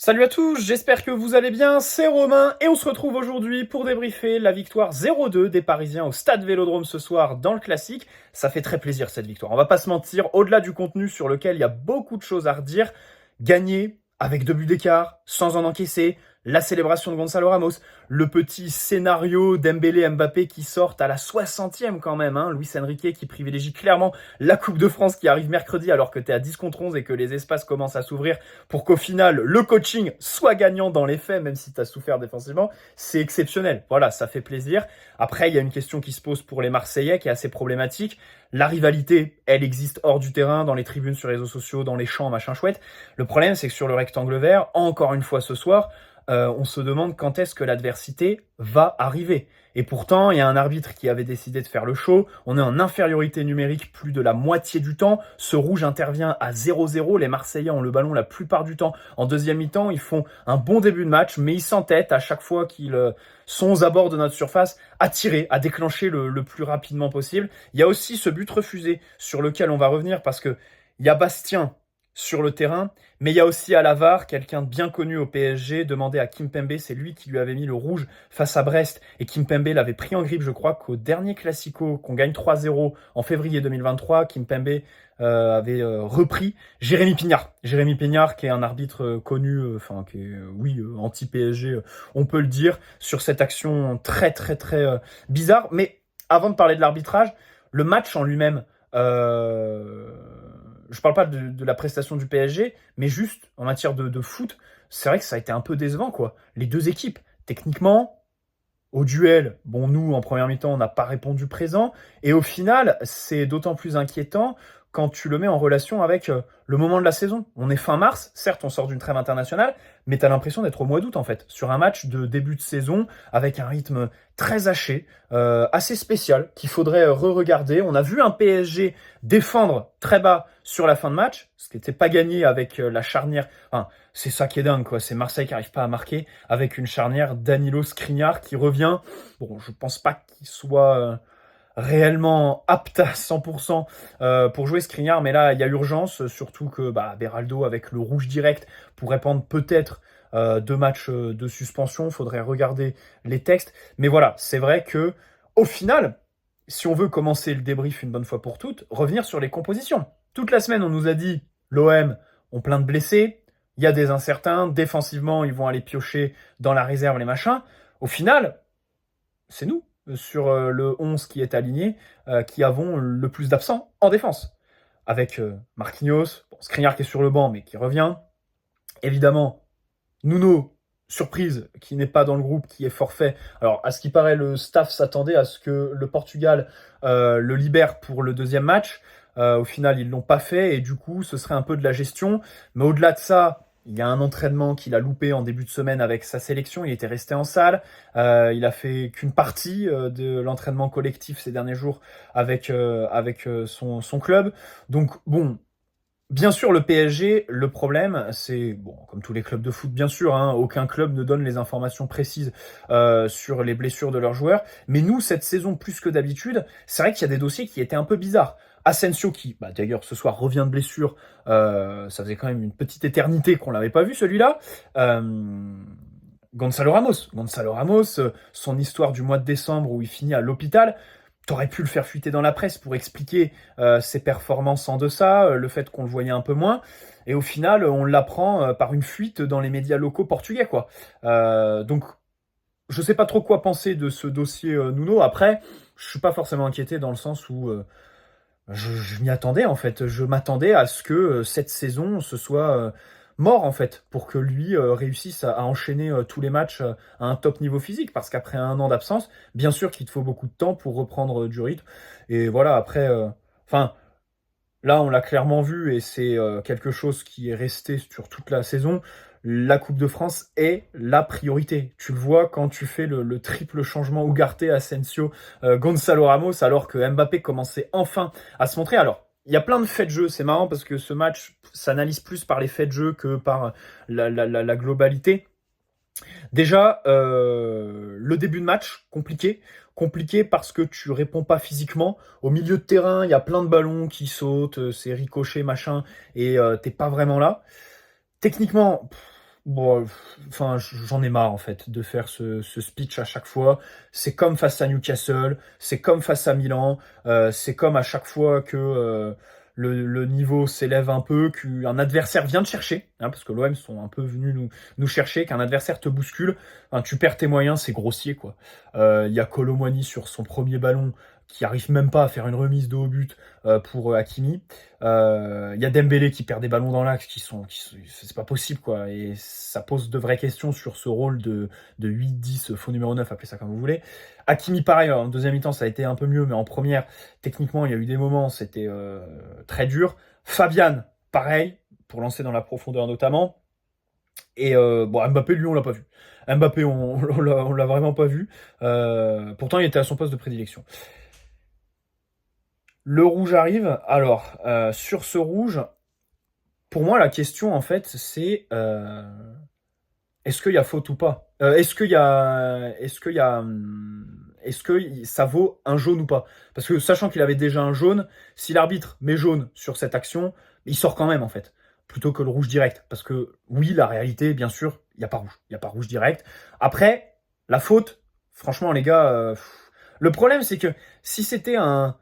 Salut à tous, j'espère que vous allez bien, c'est Romain et on se retrouve aujourd'hui pour débriefer la victoire 0-2 des Parisiens au Stade Vélodrome ce soir dans le Classique. Ça fait très plaisir cette victoire, on va pas se mentir, au-delà du contenu sur lequel il y a beaucoup de choses à redire, gagner avec 2 buts d'écart, sans en encaisser, la célébration de Gonzalo Ramos, le petit scénario Dembélé-Mbappé qui sortent à la 60e quand même, Luis Enrique qui privilégie clairement la Coupe de France qui arrive mercredi alors que t'es à 10 contre 11 et que les espaces commencent à s'ouvrir pour qu'au final le coaching soit gagnant dans les faits, même si t'as souffert défensivement, c'est exceptionnel. Voilà, ça fait plaisir. Après, il y a une question qui se pose pour les Marseillais qui est assez problématique. La rivalité, elle existe hors du terrain, dans les tribunes, sur les réseaux sociaux, dans les champs, machin chouette. Le problème, c'est que sur le rectangle vert, encore une fois ce soir, on se demande quand est-ce que l'adversité va arriver. Et pourtant, il y a un arbitre qui avait décidé de faire le show. On est en infériorité numérique plus de la moitié du temps. Ce rouge intervient à 0-0. Les Marseillais ont le ballon la plupart du temps. En deuxième mi-temps, ils font un bon début de match, mais ils s'entêtent à chaque fois qu'ils sont aux abords de notre surface à tirer, à déclencher le plus rapidement possible. Il y a aussi ce but refusé sur lequel on va revenir parce que il y a Bastien sur le terrain, mais il y a aussi à la VAR quelqu'un de bien connu au PSG, demandé à Kimpembe, c'est lui qui lui avait mis le rouge face à Brest, et Kimpembe l'avait pris en grippe, je crois qu'au dernier Classico, qu'on gagne 3-0 en février 2023, Kimpembe avait repris Jérémy Pignard. Jérémy Pignard, qui est un arbitre connu, qui est, anti-PSG, on peut le dire, sur cette action très très très bizarre. Mais avant de parler de l'arbitrage, le match en lui-même, je parle pas de la prestation du PSG, mais juste en matière de foot, c'est vrai que ça a été un peu décevant, quoi. Les deux équipes, techniquement, au duel, bon, nous, en première mi-temps, on n'a pas répondu présent. Et au final, c'est d'autant plus inquiétant quand tu le mets en relation avec le moment de la saison. On est fin mars, certes, on sort d'une trêve internationale, mais tu as l'impression d'être au mois d'août, en fait, sur un match de début de saison avec un rythme très haché, assez spécial, qu'il faudrait re-regarder. On a vu un PSG défendre très bas sur la fin de match, ce qui n'était pas gagné avec la charnière. Enfin, c'est ça qui est dingue, quoi. C'est Marseille qui n'arrive pas à marquer avec une charnière Danilo Skriniar qui revient. Bon, je pense pas qu'il soit réellement apte à 100% pour jouer Skriniar, mais là, il y a urgence, surtout que Beraldo, avec le rouge direct, pourrait prendre peut-être 2 matchs de suspension. Faudrait regarder les textes. Mais voilà, c'est vrai que au final, si on veut commencer le débrief une bonne fois pour toutes, revenir sur les compositions. Toute la semaine, on nous a dit l'OM ont plein de blessés, il y a des incertains, défensivement, ils vont aller piocher dans la réserve les machins. Au final, c'est nous, sur le 11 qui est aligné, qui avons le plus d'absents en défense. Avec Marquinhos, Skriniar qui est sur le banc mais qui revient. Évidemment, Nuno, surprise, qui n'est pas dans le groupe, qui est forfait. Alors, à ce qui paraît, le staff s'attendait à ce que le Portugal le libère pour le deuxième match. Au final, ils l'ont pas fait et du coup, ce serait un peu de la gestion. Mais au-delà de ça, il y a un entraînement qu'il a loupé en début de semaine avec sa sélection. Il était resté en salle. Il a fait qu'une partie de l'entraînement collectif ces derniers jours avec son club. Donc bon, bien sûr, le PSG, le problème, c'est, bon, comme tous les clubs de foot, bien sûr, aucun club ne donne les informations précises sur les blessures de leurs joueurs. Mais nous, cette saison, plus que d'habitude, c'est vrai qu'il y a des dossiers qui étaient un peu bizarres. Asensio, qui, d'ailleurs, ce soir revient de blessure, ça faisait quand même une petite éternité qu'on l'avait pas vu, celui-là. Gonzalo Ramos. Gonzalo Ramos, son histoire du mois de décembre où il finit à l'hôpital, t'aurais pu le faire fuiter dans la presse pour expliquer ses performances en deçà, le fait qu'on le voyait un peu moins. Et au final, on l'apprend par une fuite dans les médias locaux portugais, quoi. Donc, je sais pas trop quoi penser de ce dossier Nuno. Après, je suis pas forcément inquiété dans le sens où je m'y attendais, en fait. Je m'attendais à ce que cette saison, ce soit mort, en fait, pour que lui réussisse à enchaîner tous les matchs à un top niveau physique. Parce qu'après un an d'absence, bien sûr qu'il te faut beaucoup de temps pour reprendre du rythme. Et voilà, après... Là, on l'a clairement vu et c'est quelque chose qui est resté sur toute la saison. La Coupe de France est la priorité. Tu le vois quand tu fais le triple changement Ugarte, Asensio, Gonzalo Ramos, alors que Mbappé commençait enfin à se montrer. Alors, il y a plein de faits de jeu. C'est marrant parce que ce match s'analyse plus par les faits de jeu que par la globalité. Déjà, le début de match, compliqué. Compliqué parce que tu réponds pas physiquement. Au milieu de terrain, il y a plein de ballons qui sautent, c'est ricoché, machin, et t'es pas vraiment là. Techniquement, Bon, enfin, j'en ai marre en fait de faire ce speech à chaque fois. C'est comme face à Newcastle, c'est comme face à Milan, c'est comme à chaque fois que le niveau s'élève un peu, qu'un adversaire vient te chercher, hein, parce que l'OM sont un peu venus nous chercher, qu'un adversaire te bouscule, hein, tu perds tes moyens, c'est grossier quoi. Il y a Kolo Muani sur son premier ballon qui arrive même pas à faire une remise de haut but pour Hakimi. Il y a Dembélé qui perd des ballons dans l'axe c'est pas possible quoi. Et ça pose de vraies questions sur ce rôle de 8-10, faux numéro 9, appelez ça comme vous voulez. Hakimi pareil, en deuxième mi-temps ça a été un peu mieux, mais en première, techniquement il y a eu des moments, c'était très dur. Fabian, pareil, pour lancer dans la profondeur notamment. Et bon, Mbappé, lui, on l'a pas vu. Mbappé, on l'a vraiment pas vu. Pourtant, il était à son poste de prédilection. Le rouge arrive. Alors, sur ce rouge, pour moi, la question, en fait, c'est est-ce qu'il y a faute ou pas est-ce que ça vaut un jaune ou pas? Parce que sachant qu'il avait déjà un jaune, si l'arbitre met jaune sur cette action, il sort quand même, en fait, plutôt que le rouge direct. Parce que oui, la réalité, bien sûr, il n'y a pas rouge. Il n'y a pas rouge direct. Après, la faute, franchement, les gars, le problème, c'est que si c'était un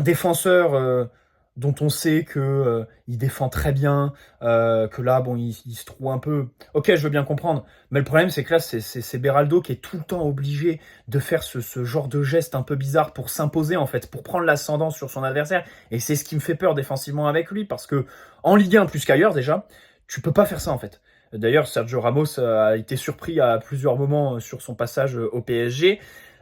défenseur dont on sait que il défend très bien, que là, bon, il se trouve un peu. Ok, je veux bien comprendre, mais le problème, c'est que là, c'est Beraldo qui est tout le temps obligé de faire ce genre de geste un peu bizarre pour s'imposer, en fait, pour prendre l'ascendant sur son adversaire. Et c'est ce qui me fait peur défensivement avec lui, parce que en Ligue 1 plus qu'ailleurs, déjà, tu peux pas faire ça, en fait. D'ailleurs, Sergio Ramos a été surpris à plusieurs moments sur son passage au PSG.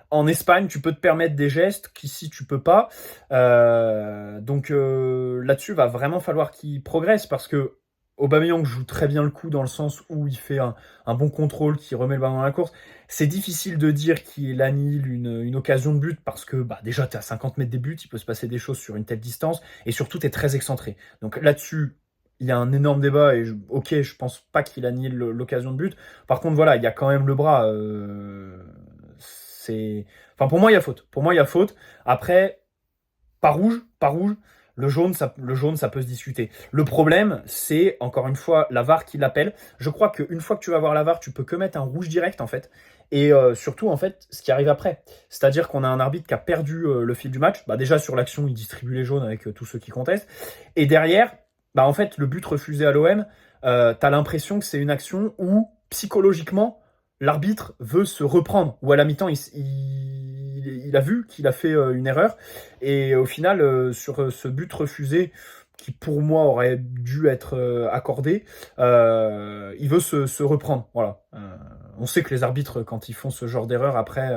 En Espagne, tu peux te permettre des gestes qu'ici tu peux pas. Donc là-dessus, va vraiment falloir qu'il progresse parce que Aubameyang joue très bien le coup dans le sens où il fait un bon contrôle, qui remet le ballon dans la course. C'est difficile de dire qu'il annihile une occasion de but parce que bah, déjà, tu es à 50 mètres des buts, il peut se passer des choses sur une telle distance et surtout, tu es très excentré. Donc là-dessus, il y a un énorme débat et ok, je pense pas qu'il annihile l'occasion de but. Par contre, voilà, il y a quand même le bras. Enfin, pour moi, il y a faute. Pour moi, il y a faute. Après, pas rouge, pas rouge. Le jaune, ça peut se discuter. Le problème, c'est, encore une fois, la VAR qui l'appelle. Je crois qu'une fois que tu vas voir la VAR, tu peux que mettre un rouge direct, en fait. Et surtout, en fait, ce qui arrive après. C'est-à-dire qu'on a un arbitre qui a perdu le fil du match. Bah, déjà, sur l'action, il distribue les jaunes avec tous ceux qui contestent. Et derrière, bah, en fait, le but refusé à l'OM, t'as l'impression que c'est une action où, psychologiquement, l'arbitre veut se reprendre. Ou à la mi-temps, il a vu qu'il a fait une erreur. Et au final, sur ce but refusé, qui pour moi aurait dû être accordé, il veut se reprendre. Voilà. On sait que les arbitres, quand ils font ce genre d'erreur, après,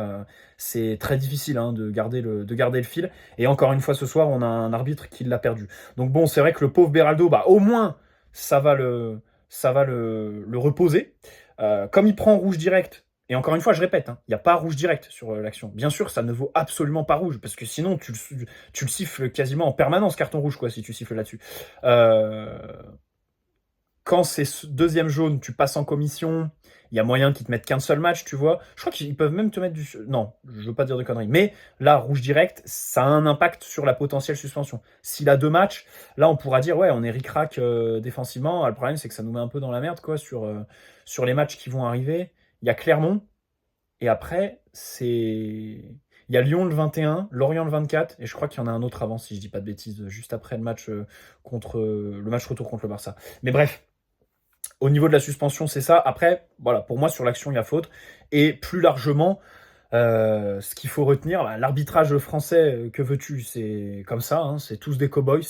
c'est très difficile hein, de garder le fil. Et encore une fois, ce soir, on a un arbitre qui l'a perdu. Donc bon, c'est vrai que le pauvre Beraldo, bah, au moins, ça va le reposer. Comme il prend rouge direct, et encore une fois, je répète, hein, il n'y a pas rouge direct sur l'action. Bien sûr, ça ne vaut absolument pas rouge, parce que sinon, tu le siffles quasiment en permanence, carton rouge, quoi, si tu siffles là-dessus. Euh, Quand c'est deuxième jaune, tu passes en commission, il y a moyen qu'ils te mettent qu'un seul match, tu vois. Je crois qu'ils peuvent même te mettre du... Non, je veux pas dire de conneries. Mais là, rouge direct, ça a un impact sur la potentielle suspension. S'il a deux matchs, là, on pourra dire, ouais, on est ric-rac défensivement. Le problème, c'est que ça nous met un peu dans la merde, quoi, sur les matchs qui vont arriver. Il y a Clermont, et après, c'est... Il y a Lyon le 21, Lorient le 24, et je crois qu'il y en a un autre avant, si je dis pas de bêtises, juste après le match le match retour contre le Barça. Mais bref, au niveau de la suspension, c'est ça. Après, voilà, pour moi, sur l'action, il y a faute. Et plus largement, ce qu'il faut retenir, bah, l'arbitrage français, que veux-tu, c'est comme ça, hein, c'est tous des cow-boys.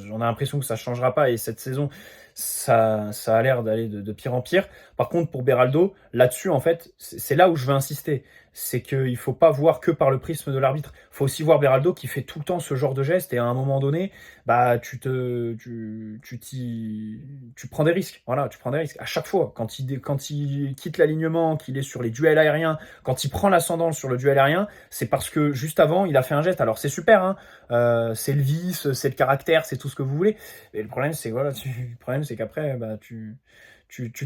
J'en ai l'impression que ça ne changera pas. Et cette saison, ça a l'air d'aller de pire en pire. Par contre, pour Beraldo, là-dessus, en fait, c'est là où je veux insister. C'est qu'il ne faut pas voir que par le prisme de l'arbitre. Il faut aussi voir Beraldo qui fait tout le temps ce genre de geste. Et à un moment donné, bah, tu prends des risques. Voilà, tu prends des risques. À chaque fois, quand il quitte l'alignement, qu'il est sur les duels aériens, quand il prend l'ascendant sur le duel aérien, c'est parce que juste avant, il a fait un geste. Alors c'est super, hein, c'est le vice, c'est le caractère, c'est tout ce que vous voulez. Et le problème, c'est voilà, le problème, c'est qu'après, bah, tu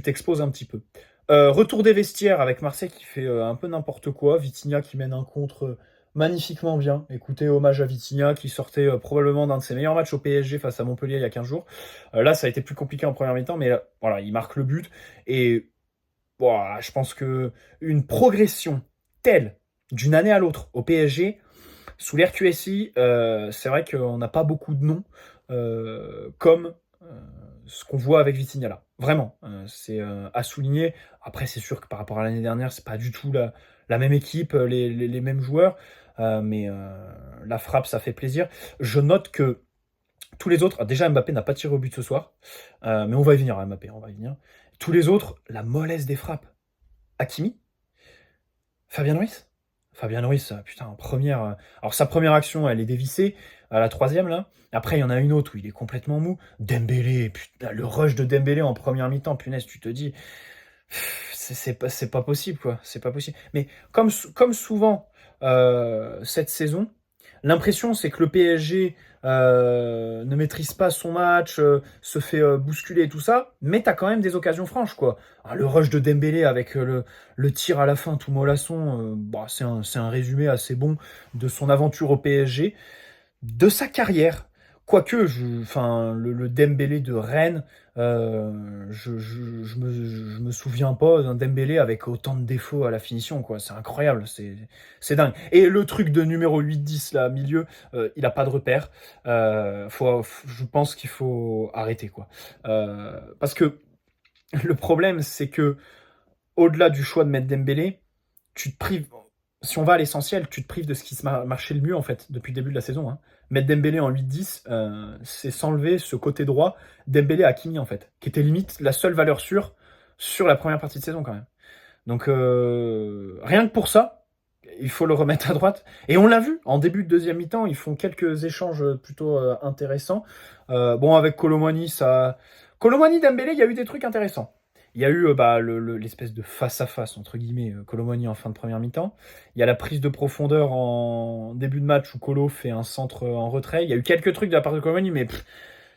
t'exposes un petit peu. Retour des vestiaires avec Marseille qui fait un peu n'importe quoi. Vitinha qui mène un contre magnifiquement bien. Écoutez, hommage à Vitinha qui sortait probablement d'un de ses meilleurs matchs au PSG face à Montpellier il y a 15 jours. Là, ça a été plus compliqué en première mi-temps, mais voilà, il marque le but. Et Ouah, je pense que une progression telle d'une année à l'autre au PSG, sous l'ère QSI, c'est vrai qu'on n'a pas beaucoup de noms comme ce qu'on voit avec Vitinha là. Vraiment, c'est à souligner. Après, c'est sûr que par rapport à l'année dernière, c'est pas du tout la même équipe, les mêmes joueurs, mais la frappe, ça fait plaisir. Je note que tous les autres, déjà Mbappé n'a pas tiré au but ce soir, mais on va y venir à Mbappé, on va y venir. Tous les autres, la mollesse des frappes. Hakimi, Fabien Ruiz. Fabien Ruiz, putain, en première. Alors sa première action, elle est dévissée, à la troisième là. Après, il y en a une autre où il est complètement mou. Dembélé, putain, le rush de Dembélé en première mi-temps, punaise, tu te dis, c'est pas possible quoi, c'est pas possible. Mais comme souvent cette saison, l'impression c'est que le PSG ne maîtrise pas son match, se fait bousculer et tout ça, mais t'as quand même des occasions franches quoi. Ah, le rush de Dembélé avec le tir à la fin tout mollasson, bah, c'est un résumé assez bon de son aventure au PSG, de sa carrière. Quoique, enfin, le Dembélé de Rennes, je me souviens pas d'un Dembélé avec autant de défauts à la finition, quoi. C'est incroyable, c'est dingue. Et le truc de numéro 8-10, là, milieu, il a pas de repère. Je pense qu'il faut arrêter, quoi. Parce que le problème, c'est que, au-delà du choix de mettre Dembélé, tu te prives. Si on va à l'essentiel, tu te prives de ce qui se marchait le mieux en fait depuis le début de la saison. Hein. Mettre Dembélé en 8-10, c'est s'enlever ce côté droit Dembélé à Hakimi en fait, qui était limite la seule valeur sûre sur la première partie de saison quand même. Donc rien que pour ça, il faut le remettre à droite. Et on l'a vu en début de deuxième mi-temps, ils font quelques échanges plutôt intéressants. Bon avec Colomani, ça, Colomani Dembélé, il y a eu des trucs intéressants. Il y a eu bah, l'espèce de face-à-face, entre guillemets, Colomani en fin de première mi-temps. Il y a la prise de profondeur en début de match où Colo fait un centre en retrait. Il y a eu quelques trucs de la part de Colomani, mais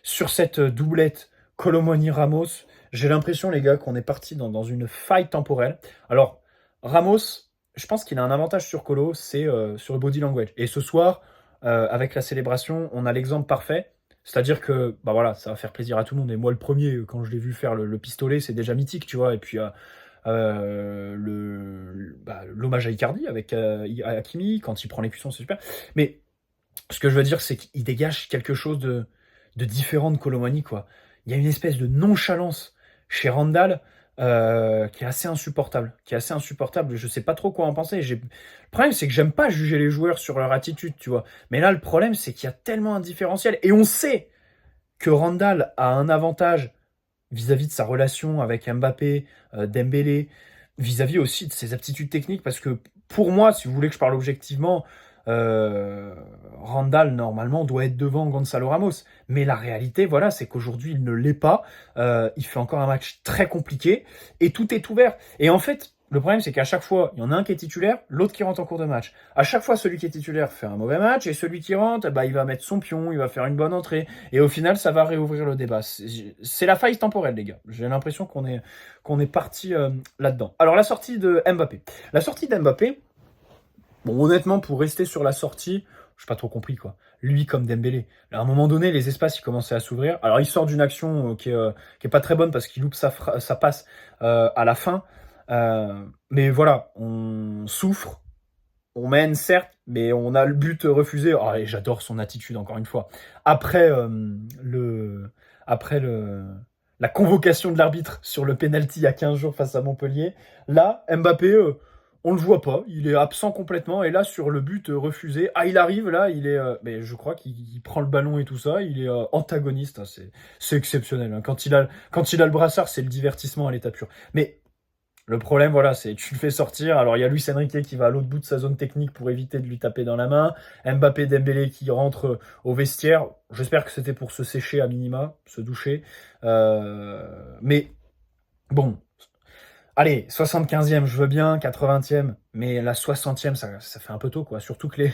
sur cette doublette Colomani-Ramos, j'ai l'impression, les gars, qu'on est parti dans une faille temporelle. Alors, Ramos, je pense qu'il a un avantage sur Colo, c'est sur le body language. Et ce soir, avec la célébration, on a l'exemple parfait. C'est-à-dire que, bah voilà, ça va faire plaisir à tout le monde. Et moi, le premier, quand je l'ai vu faire le pistolet, c'est déjà mythique, tu vois. Et puis, l'hommage à Icardi avec Hakimi, quand il prend les cuissons, c'est super. Mais ce que je veux dire, c'est qu'il dégage quelque chose de différent de Colomani, quoi. Il y a une espèce de nonchalance chez Randall qui est assez insupportable. Qui est assez insupportable. Je sais pas trop quoi en penser. Le problème, c'est que j'aime pas juger les joueurs sur leur attitude, tu vois. Mais là, le problème, c'est qu'il y a tellement un différentiel. Et on sait que Randall a un avantage vis-à-vis de sa relation avec Mbappé, Dembélé, vis-à-vis aussi de ses aptitudes techniques, parce que pour moi, si vous voulez que je parle objectivement, Randall, normalement, doit être devant Gonzalo Ramos. Mais la réalité, voilà, c'est qu'aujourd'hui, il ne l'est pas. Il fait encore un match très compliqué, et tout est ouvert. Et en fait, le problème, c'est qu'à chaque fois, il y en a un qui est titulaire, l'autre qui rentre en cours de match. À chaque fois, celui qui est titulaire fait un mauvais match, et celui qui rentre, bah, il va mettre son pion, il va faire une bonne entrée, et au final, ça va réouvrir le débat. C'est la faille temporelle, les gars. J'ai l'impression qu'on est parti là-dedans. Alors, la sortie de Mbappé. La sortie d'Mbappé, bon, honnêtement, pour rester sur la sortie, je n'ai pas trop compris, quoi. Lui comme Dembélé. À un moment donné, les espaces, ils commençaient à s'ouvrir. Alors, il sort d'une action qui est pas très bonne parce qu'il loupe sa passe à la fin. Mais voilà, on souffre, on mène certes, mais on a le but refusé. Oh, et j'adore son attitude encore une fois. Après le, après la convocation de l'arbitre sur le penalty il y a 15 jours face à Montpellier, là Mbappé, on le voit pas, il est absent complètement. Et là sur le but refusé, ah il arrive là, il est, mais je crois qu'il prend le ballon et tout ça, il est antagoniste. Hein, c'est exceptionnel. Hein. Quand il a le brassard, c'est le divertissement à l'état pur. Mais le problème, voilà, c'est tu le fais sortir. Alors, il y a Luis Enrique qui va à l'autre bout de sa zone technique pour éviter de lui taper dans la main. Mbappé, Dembélé qui rentre au vestiaire. J'espère que c'était pour se sécher à minima, se doucher. Mais bon, allez, 75e, je veux bien, 80e, mais la 60e, ça fait un peu tôt, quoi. Surtout que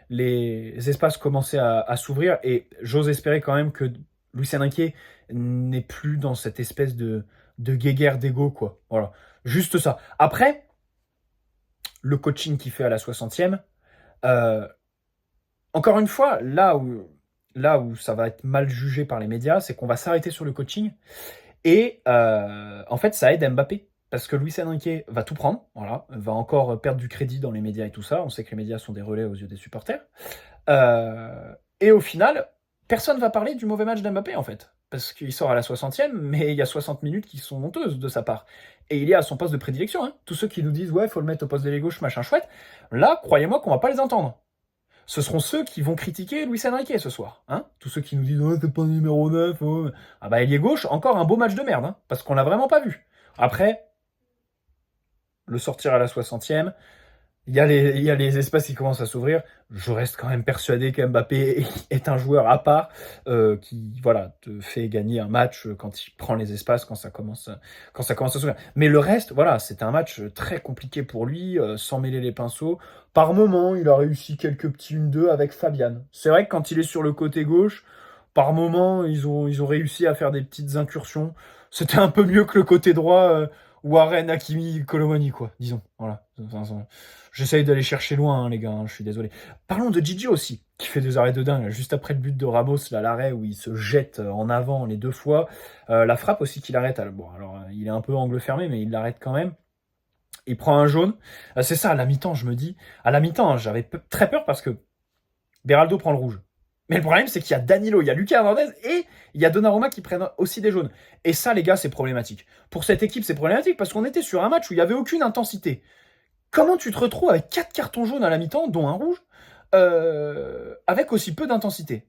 les espaces commençaient à s'ouvrir. Et j'ose espérer quand même que Luis Enrique n'est plus dans cette espèce de guéguerre d'ego, quoi. Voilà. Juste ça. Après, le coaching qu'il fait à la 60e, euh, encore une fois, là où ça va être mal jugé par les médias, c'est qu'on va s'arrêter sur le coaching Et en fait, ça aide Mbappé. Parce que Luis Enrique va tout prendre, voilà, va encore perdre du crédit dans les médias et tout ça. On sait que les médias sont des relais aux yeux des supporters. Et au final, personne va parler du mauvais match d'Mbappé, en fait. Parce qu'il sort à la 60e, mais il y a 60 minutes qui sont honteuses de sa part. Et il est à son poste de prédilection. Hein. Tous ceux qui nous disent, ouais, faut le mettre au poste de gauche, machin chouette, là, croyez-moi qu'on va pas les entendre. Ce seront ceux qui vont critiquer Luis Enrique ce soir. Hein. Tous ceux qui nous disent, ouais, c'est pas le numéro 9. Oh. Ah bah, ailier gauche, encore un beau match de merde, hein, parce qu'on l'a vraiment pas vu. Après, le sortir à la 60e, il y a les espaces qui commencent à s'ouvrir. Je reste quand même persuadé qu'Mbappé est un joueur à part qui voilà te fait gagner un match quand il prend les espaces, quand ça commence à s'ouvrir. Mais le reste, voilà, c'était un match très compliqué pour lui, sans mêler les pinceaux. Par moment, il a réussi quelques petits 1-2 avec Fabian. C'est vrai que quand il est sur le côté gauche, par moment, ils ont réussi à faire des petites incursions. C'était un peu mieux que le côté droit. Warren, Hakimi, Colomani, quoi, disons. Voilà. Enfin, j'essaye d'aller chercher loin, hein, les gars, hein, je suis désolé. Parlons de Gigi aussi, qui fait des arrêts de dingue. Juste après le but de Ramos, là, l'arrêt où il se jette en avant les deux fois. La frappe aussi qu'il arrête. Bon, alors, il est un peu angle fermé, mais il l'arrête quand même. Il prend un jaune. C'est ça, à la mi-temps, je me dis. À la mi-temps, hein, j'avais très peur parce que Beraldo prend le rouge. Mais le problème, c'est qu'il y a Danilo, il y a Lucas Hernandez et il y a Donnarumma qui prennent aussi des jaunes. Et ça, les gars, c'est problématique. Pour cette équipe, c'est problématique parce qu'on était sur un match où il n'y avait aucune intensité. Comment tu te retrouves avec 4 cartons jaunes à la mi-temps, dont un rouge, avec aussi peu d'intensité?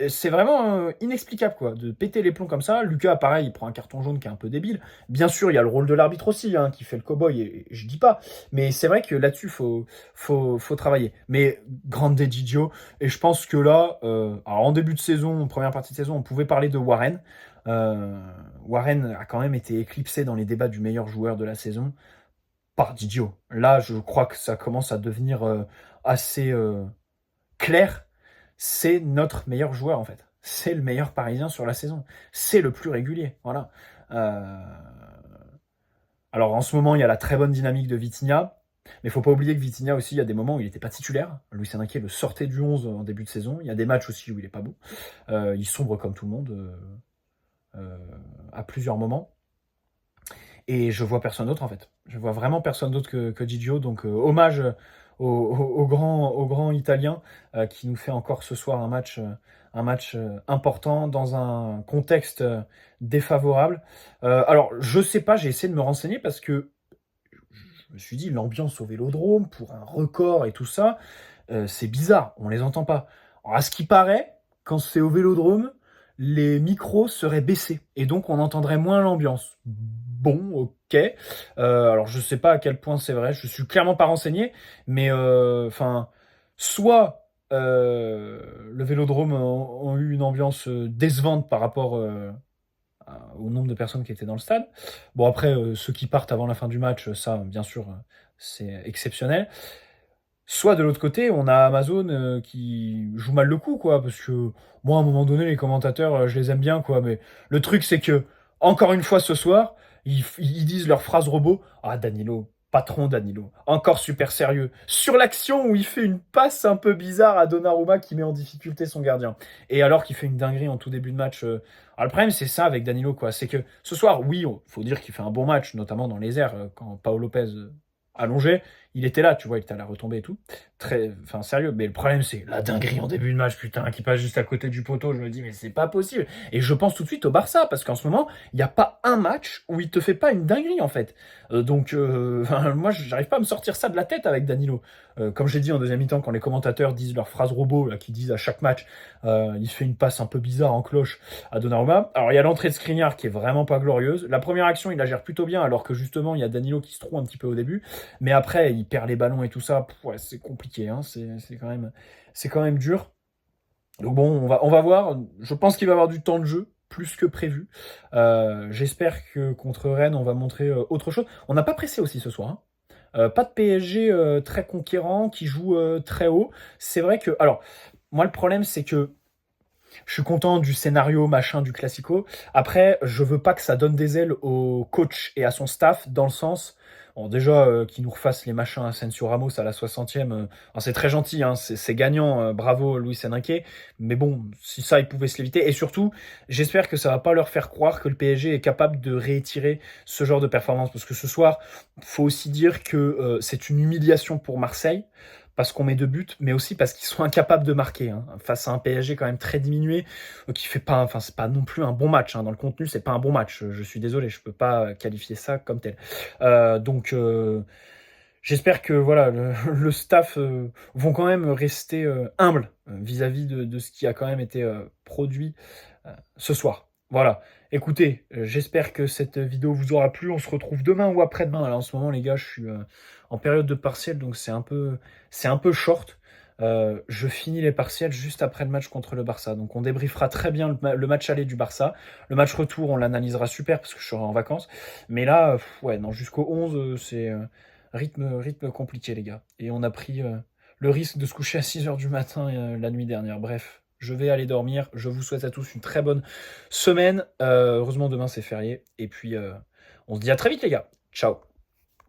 C'est vraiment inexplicable, quoi, de péter les plombs comme ça. Lucas, pareil, il prend un carton jaune qui est un peu débile. Bien sûr, il y a le rôle de l'arbitre aussi, hein, qui fait le cow-boy, et je dis pas. Mais c'est vrai que là-dessus, faut travailler. Mais grande Gigio, et je pense que là, alors en début de saison, en première partie de saison, on pouvait parler de Warren. Warren a quand même été éclipsé dans les débats du meilleur joueur de la saison par Gigio. Là, je crois que ça commence à devenir assez clair. C'est notre meilleur joueur en fait. C'est le meilleur Parisien sur la saison. C'est le plus régulier. Voilà. Euh, Alors en ce moment, il y a la très bonne dynamique de Vitinha. Mais il faut pas oublier que Vitinha aussi, il y a des moments où il n'était pas titulaire. Luis Enrique le sortait du 11 en début de saison. Il y a des matchs aussi où il est pas bon. Il sombre comme tout le monde à plusieurs moments. Et je vois personne d'autre en fait. Je vois vraiment personne d'autre que Gigio. Donc hommage au grand Italien qui nous fait encore ce soir un match important dans un contexte défavorable. Alors je sais pas, j'ai essayé de me renseigner parce que je me suis dit l'ambiance au Vélodrome pour un record et tout ça, c'est bizarre, on les entend pas. Alors, à ce qui paraît, quand c'est au Vélodrome, les micros seraient baissés et donc on entendrait moins l'ambiance. Bon, ok. Alors je sais pas à quel point c'est vrai, je suis clairement pas renseigné, mais enfin, soit le Vélodrome ont eu une ambiance décevante par rapport au nombre de personnes qui étaient dans le stade. Bon après, ceux qui partent avant la fin du match, ça bien sûr, c'est exceptionnel. Soit de l'autre côté, on a Amazon qui joue mal le coup, quoi, parce que moi, à un moment donné, les commentateurs, je les aime bien, quoi, mais le truc, c'est que, encore une fois, ce soir, ils disent leur phrase robot. Ah, Danilo, patron Danilo, encore super sérieux. Sur l'action où il fait une passe un peu bizarre à Donnarumma qui met en difficulté son gardien. Et alors qu'il fait une dinguerie en tout début de match. Alors le problème, c'est ça avec Danilo, quoi. C'est que ce soir, oui, faut dire qu'il fait un bon match, notamment dans les airs, quand Paolo Lopez allongé, il était là, tu vois, il était à la retombée et tout. Très, enfin, sérieux. Mais le problème, c'est la dinguerie en début de match, putain, qui passe juste à côté du poteau. Je me dis, mais c'est pas possible. Et je pense tout de suite au Barça, parce qu'en ce moment, il n'y a pas un match où il te fait pas une dinguerie, en fait. Donc, moi, j'arrive pas à me sortir ça de la tête avec Danilo. Comme j'ai dit en deuxième mi-temps, quand les commentateurs disent leur phrase robot, là, qui disent à chaque match, il fait une passe un peu bizarre en cloche à Donnarumma. Alors, il y a l'entrée de Skriniar qui est vraiment pas glorieuse. La première action, il la gère plutôt bien, alors que justement, il y a Danilo qui se trouve un petit peu au début. Mais après, il perd les ballons et tout ça. Ouais, c'est compliqué, hein. C'est quand même dur. Donc bon, on va voir. Je pense qu'il va y avoir du temps de jeu, plus que prévu. J'espère que contre Rennes, on va montrer autre chose. On n'a pas pressé aussi ce soir, hein. Pas de PSG très conquérant, qui joue très haut. C'est vrai que... Alors, moi, le problème, c'est que Je suis content du scénario, machin, du classico. Après, je veux pas que ça donne des ailes au coach et à son staff, dans le sens, bon, déjà, qu'ils nous refassent les machins à Asensio Ramos à la 60e, alors c'est très gentil, hein, c'est gagnant, bravo Luis Enrique, mais bon, si ça, ils pouvaient se l'éviter. Et surtout, j'espère que ça va pas leur faire croire que le PSG est capable de réitérer ce genre de performance, parce que ce soir, faut aussi dire que c'est une humiliation pour Marseille, parce qu'on met 2 buts, mais aussi parce qu'ils sont incapables de marquer, hein, face à un PSG quand même très diminué, qui fait pas, enfin c'est pas non plus un bon match, hein. Dans le contenu, c'est pas un bon match. Je suis désolé, je peux pas qualifier ça comme tel. Donc j'espère que voilà le staff vont quand même rester humble vis-à-vis de ce qui a quand même été produit ce soir. Voilà. Écoutez, j'espère que cette vidéo vous aura plu. On se retrouve demain ou après-demain. Alors en ce moment, les gars, je suis en période de partiel, donc c'est un peu short. Je finis les partiels juste après le match contre le Barça. Donc on débriefera très bien le match aller du Barça. Le match retour, on l'analysera super parce que je serai en vacances. Mais là, ouais, non, jusqu'au 11, c'est rythme compliqué, les gars. Et on a pris le risque de se coucher à 6 heures du matin la nuit dernière. Bref, je vais aller dormir. Je vous souhaite à tous une très bonne semaine. Heureusement, demain, c'est férié. Et puis, on se dit à très vite, les gars. Ciao.